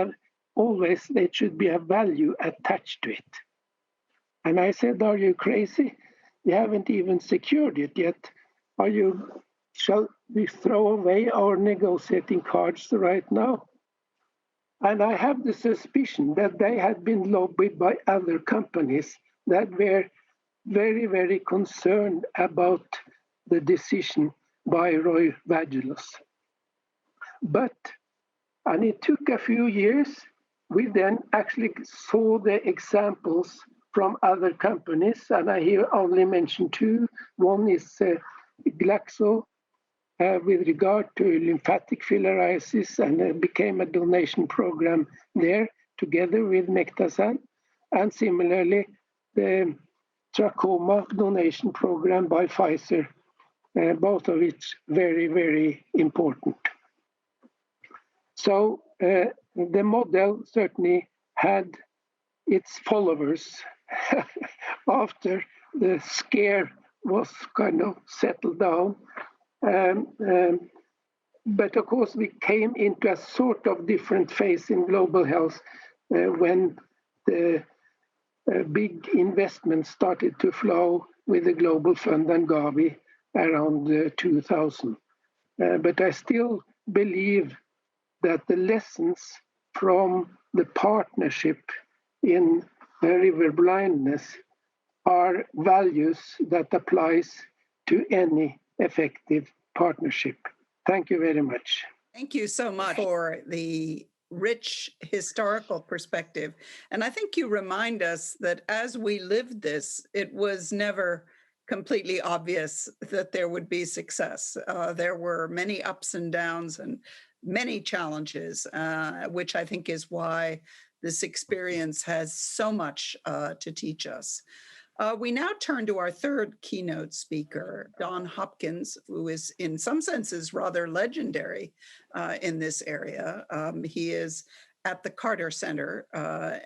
J: always there should be a value attached to it. And I said, are you crazy? We haven't even secured it yet. Shall we throw away our negotiating cards right now? And I have the suspicion that they had been lobbied by other companies that were very, very concerned about the decision by Roy Vagelos. And it took a few years. We then actually saw the examples from other companies, and I here only mention 2. One is Glaxo with regard to lymphatic filariasis, and it became a donation program there together with Mectasan, and similarly the trachoma donation program by Pfizer, both of which very, very important. So the model certainly had its followers after the scare was kind of settled down. But of course, we came into a sort of different phase in global health when the big investments started to flow with the Global Fund and Gavi around 2000. But I still believe that the lessons from the partnership in river blindness are values that applies to any effective partnership. Thank you very much.
H: Thank you so much for the rich historical perspective. And I think you remind us that as we lived this, it was never completely obvious that there would be success. There were many ups and downs and many challenges, which I think is why this experience has so much to teach us. We now turn to our third keynote speaker, Don Hopkins, who is in some senses rather legendary in this area. He is at the Carter Center,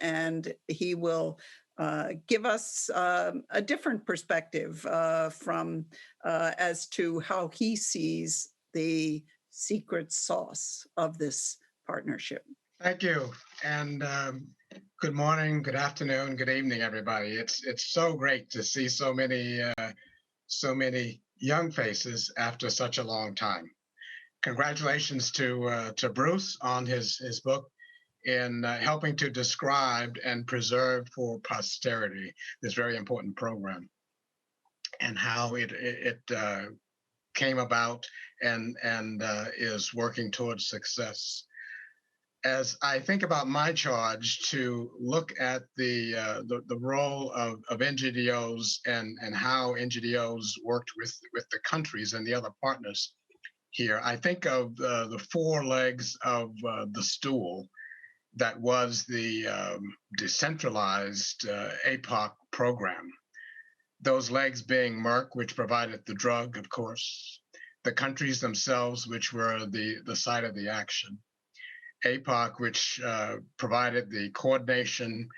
H: and he will give us a different perspective from as to how he sees the secret sauce of this partnership.
K: Thank you. And good morning, good afternoon, good evening, everybody. It's so great to see so many young faces after such a long time. Congratulations to Bruce on his book in helping to describe and preserve for posterity this very important program and how it came about and is working towards success. As I think about my charge to look at the role of NGDOs and how NGDOs worked with the countries and the other partners here, I think of the 4 legs of the stool that was the decentralized APOC program. Those legs being Merck, which provided the drug, of course, the countries themselves, which were the site of the action, APOC, which provided the coordination,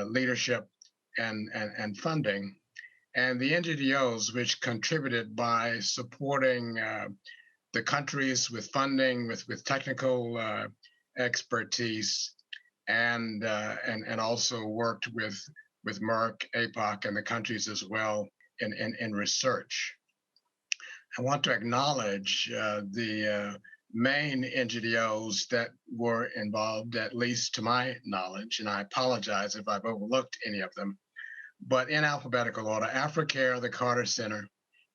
K: leadership, and funding, and the NGDOs, which contributed by supporting the countries with funding, with technical expertise, and also worked with Merck, APOC, and the countries as well in research. I want to acknowledge the main NGDOs that were involved, at least to my knowledge, and I apologize if I've overlooked any of them, but in alphabetical order: AfriCare, the Carter Center,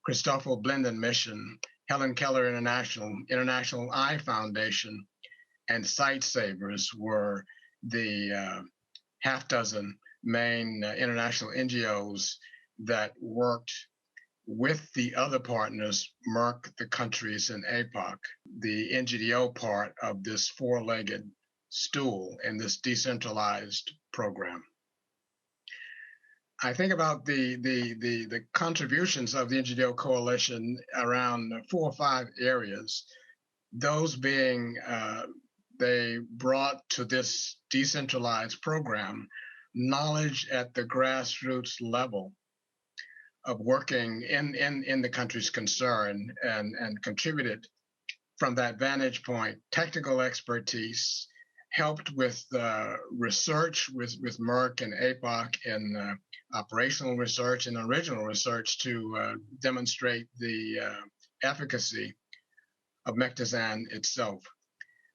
K: Christoffel Blinden Mission, Helen Keller International Eye Foundation, and Sight Savers were the half dozen main international NGOs that worked with the other partners, Merck, the countries, and APOC, the NGDO part of this 4-legged stool in this decentralized program. I think about the contributions of the NGDO coalition around 4 or 5 areas, those being they brought to this decentralized program knowledge at the grassroots level of working in the countries concerned, and contributed from that vantage point technical expertise, helped with research with Merck and APOC in operational research and original research to demonstrate the efficacy of mectizan itself.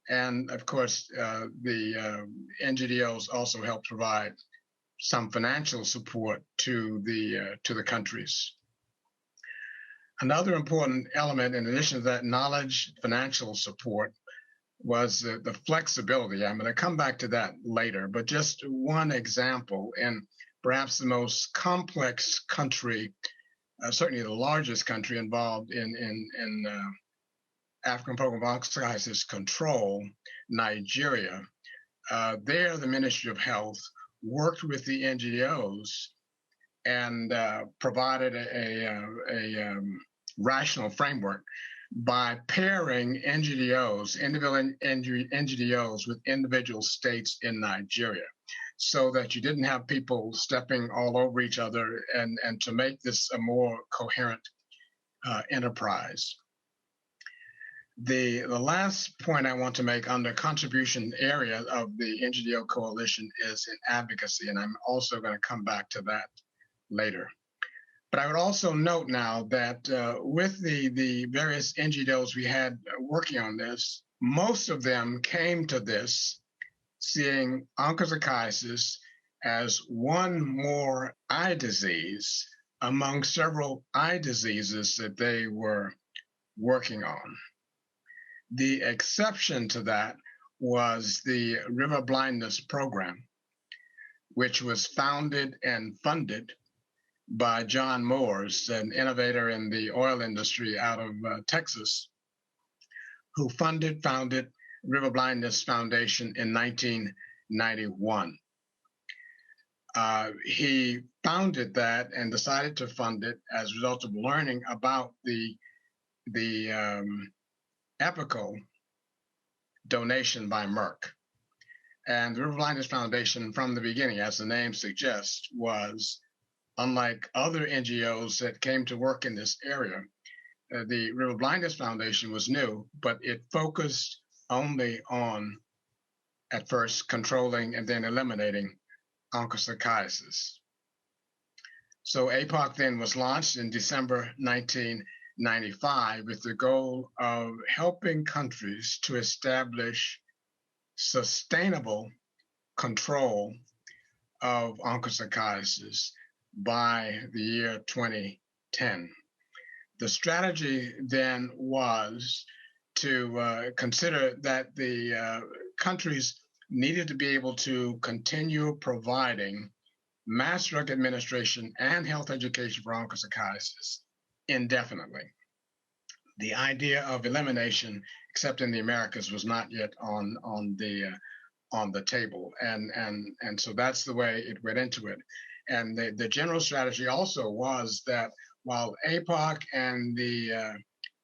K: And of course, the NGDOs also helped provide some financial support to the countries. Another important element, in addition to that knowledge, financial support, was the flexibility. I'm going to come back to that later, but just one example, in perhaps the most complex country, certainly the largest country involved in African Program of Onchocerciasis control, Nigeria. There, the Ministry of Health worked with the NGOs and provided a rational framework by pairing NGOs, individual NGOs, with individual states in Nigeria, so that you didn't have people stepping all over each other, and to make this a more coherent enterprise. The last point I want to make under contribution area of the NGO coalition is in advocacy, and I'm also going to come back to that later. But I would also note now that with the various NGOs we had working on this, most of them came to this seeing onchocerciasis as one more eye disease among several eye diseases that they were working on. The exception to that was the River Blindness Program, which was founded and funded by John Moores, an innovator in the oil industry out of Texas, who founded River Blindness Foundation in 1991. He founded that and decided to fund it as a result of learning about the EPICO donation by Merck. And the River Blindness Foundation, from the beginning, as the name suggests, was, unlike other NGOs that came to work in this area, the River Blindness Foundation was new, but it focused only on, at first, controlling and then eliminating onchocerciasis. So APOC then was launched in December 1995 with the goal of helping countries to establish sustainable control of onchocerciasis by the year 2010. The strategy then was to consider that the countries needed to be able to continue providing mass drug administration and health education for onchocerciasis indefinitely. The idea of elimination, except in the Americas, was not yet on the table, and so that's the way it went into it. And the general strategy also was that while APOC and the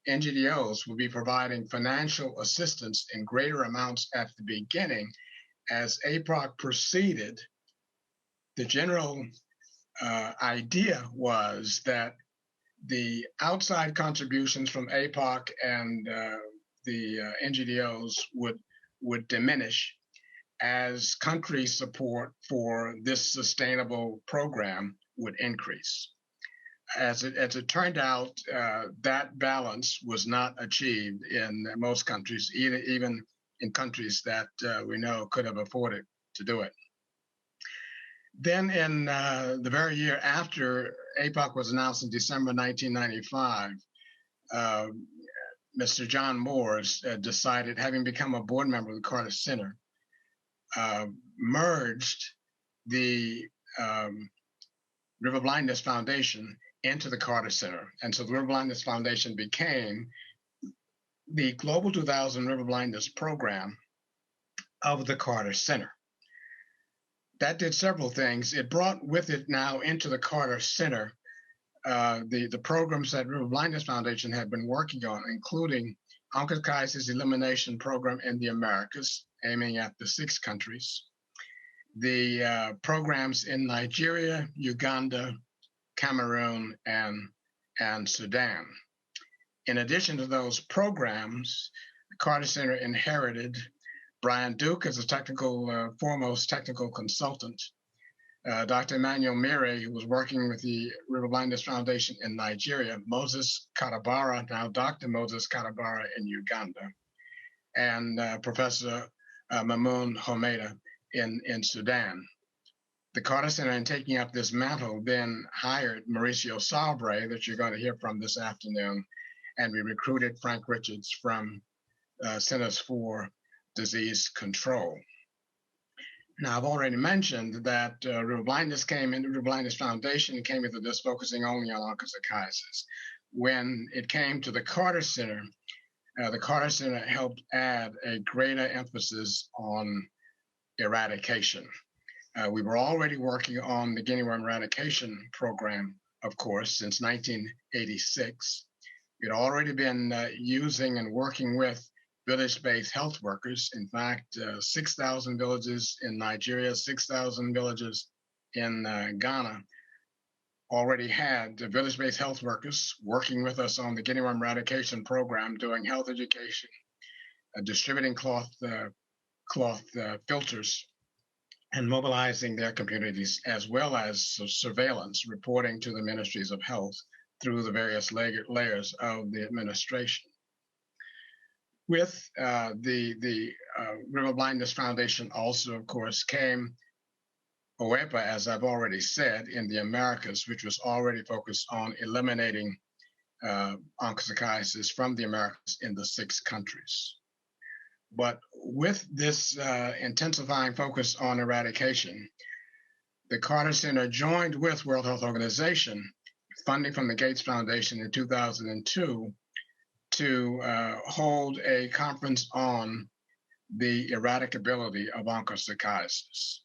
K: NGDOs will be providing financial assistance in greater amounts at the beginning, as APOC proceeded, the general idea was that the outside contributions from APOC and the NGDOs would diminish as country support for this sustainable program would increase. As it turned out, that balance was not achieved in most countries, even in countries that we know could have afforded to do it. Then in the very year after APOC was announced in December 1995, Mr. John Moores decided, having become a board member of the Carter Center, merged the River Blindness Foundation into the Carter Center. And so the River Blindness Foundation became the Global 2000 River Blindness Program of the Carter Center. That did several things. It brought with it now into the Carter Center the programs that River Blindness Foundation had been working on, including onchocerciasis elimination program in the Americas, aiming at the 6 countries, the programs in Nigeria, Uganda, Cameroon, and Sudan. In addition to those programs, the Carter Center inherited Brian Duke as a foremost technical consultant, Dr. Emmanuel Mire, who was working with the River Blindness Foundation in Nigeria, Moses Katabara, now Dr. Moses Katabara in Uganda, and Professor Mamoun Homeda in Sudan. The Carter Center, in taking up this mantle, then hired Mauricio Sabre, that you're going to hear from this afternoon, and we recruited Frank Richards from Centers for Disease Control. Now, I've already mentioned that River Blindness Foundation came into this focusing only on onchocerciasis. When it came to the Carter Center helped add a greater emphasis on eradication. We were already working on the guinea worm eradication program, of course, since 1986. We'd already been using and working with village-based health workers. In fact, 6,000 villages in Nigeria, 6,000 villages in Ghana already had village-based health workers working with us on the guinea worm eradication program, doing health education, distributing cloth filters, and mobilizing their communities, as well as surveillance, reporting to the ministries of health through the various layers of the administration. With the River Blindness Foundation also, of course, came OEPA, as I've already said, in the Americas, which was already focused on eliminating onchocerciasis from the Americas in the 6 countries. But with this intensifying focus on eradication, the Carter Center joined with World Health Organization, funding from the Gates Foundation in 2002, to hold a conference on the eradicability of onchocerciasis.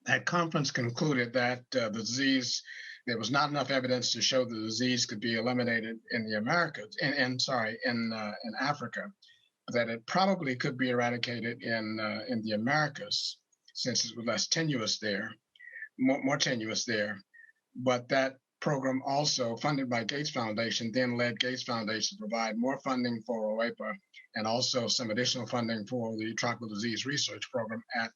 K: That conference concluded that the disease, there was not enough evidence to show the disease could be eliminated in the Americas, in Africa, that it probably could be eradicated in the Americas, since it was less tenuous there, more tenuous there. But that program, also funded by Gates Foundation, then led Gates Foundation to provide more funding for OEPA and also some additional funding for the Tropical Disease Research Program at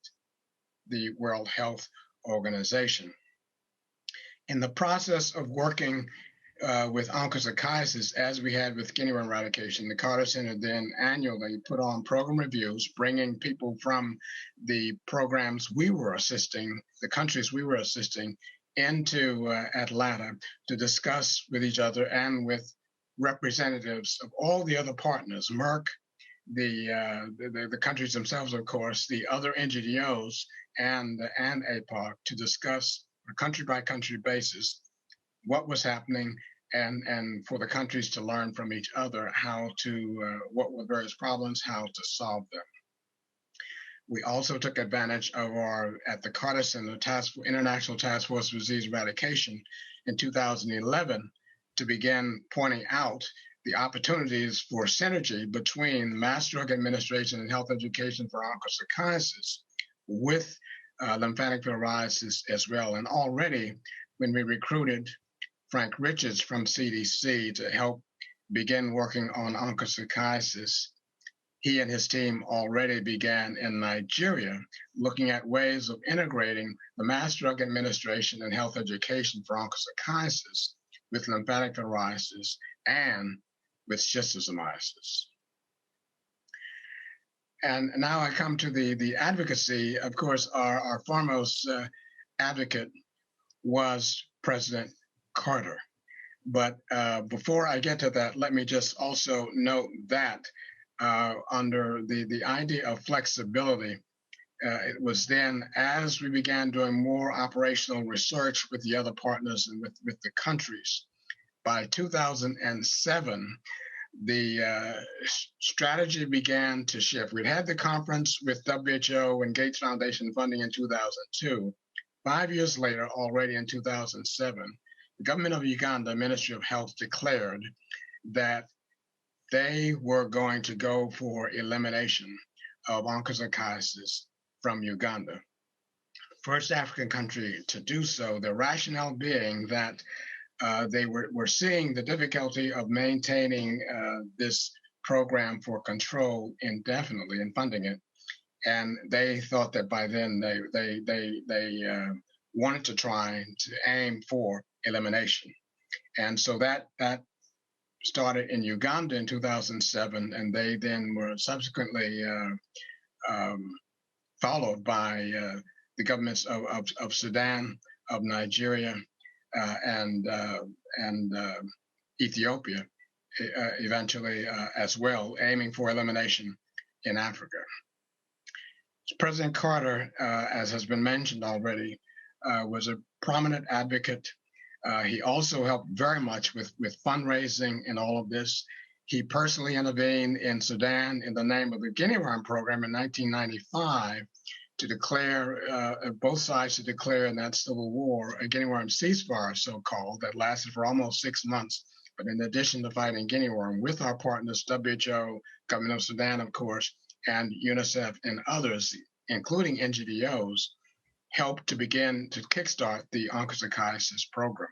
K: the World Health Organization. In the process of working with onchocerciasis, as we had with guinea worm eradication, the Carter Center then annually put on program reviews, bringing people from the programs we were assisting, the countries we were assisting, into Atlanta to discuss with each other and with representatives of all the other partners, Merck, the countries themselves, of course, the other NGOs, and APOC, to discuss on a country-by-country basis what was happening, and for the countries to learn from each other how to, what were various problems, how to solve them. We also took advantage of at the Carter Center International Task Force for Disease Eradication in 2011 to begin pointing out the opportunities for synergy between Mass Drug Administration and health education for onchocerciasis with lymphatic filariasis as well. And already, when we recruited Frank Richards from CDC to help begin working on onchocerciasis, he and his team already began in Nigeria looking at ways of integrating the Mass Drug Administration and health education for onchocerciasis with lymphatic filariasis and with schistosomiasis. And now I come to the advocacy. Of course, our foremost advocate was President Carter. But before I get to that, let me just also note that under the idea of flexibility, it was then, as we began doing more operational research with the other partners and with the countries, by 2007, the strategy began to shift. We'd had the conference with WHO and Gates Foundation funding in 2002. 5 years later, already in 2007, the government of Uganda, Ministry of Health, declared that they were going to go for elimination of onchocerciasis from Uganda. First African country to do so, the rationale being that they were seeing the difficulty of maintaining this program for control indefinitely and funding it. And they thought that by then they wanted to try to aim for elimination. And so that started in Uganda in 2007, and they then were subsequently followed by the governments of Sudan, of Nigeria, and Ethiopia, eventually as well, aiming for elimination in Africa. President Carter, as has been mentioned already, was a prominent advocate. He also helped very much with fundraising in all of this. He personally intervened in Sudan in the name of the Guinea Worm Program in 1995 to declare, both sides to declare in that civil war a Guinea Worm ceasefire, so-called, that lasted for almost 6 months. But in addition to fighting Guinea Worm, with our partners, WHO, Government of Sudan, of course, and UNICEF and others, including NGOs, helped to begin to kickstart the onchocerciasis program.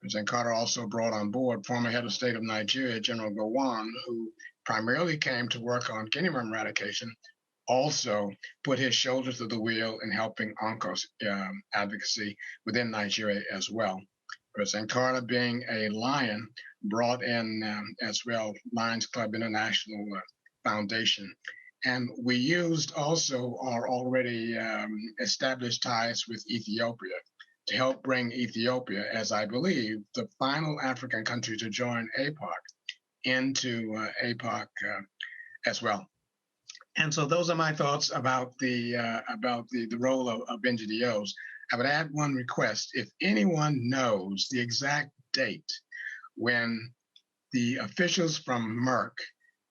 K: President Carter also brought on board former head of state of Nigeria, General Gowon, who primarily came to work on Guinea worm eradication, also put his shoulder to the wheel in helping onchos advocacy within Nigeria as well. President Carter, being a lion, brought in as well Lions Club International Foundation. And we used also our already established ties with Ethiopia to help bring Ethiopia, as I believe, the final African country to join APOC, into APOC as well. And so those are my thoughts about the role of NGOs. I would add one request. If anyone knows the exact date when the officials from Merck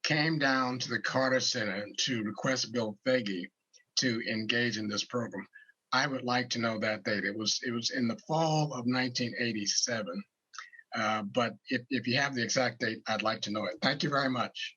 K: came down to the Carter Center to request Bill Foege to engage in this program, I would like to know that date. It was in the fall of 1987. But if you have the exact date, I'd like to know it. Thank you very much.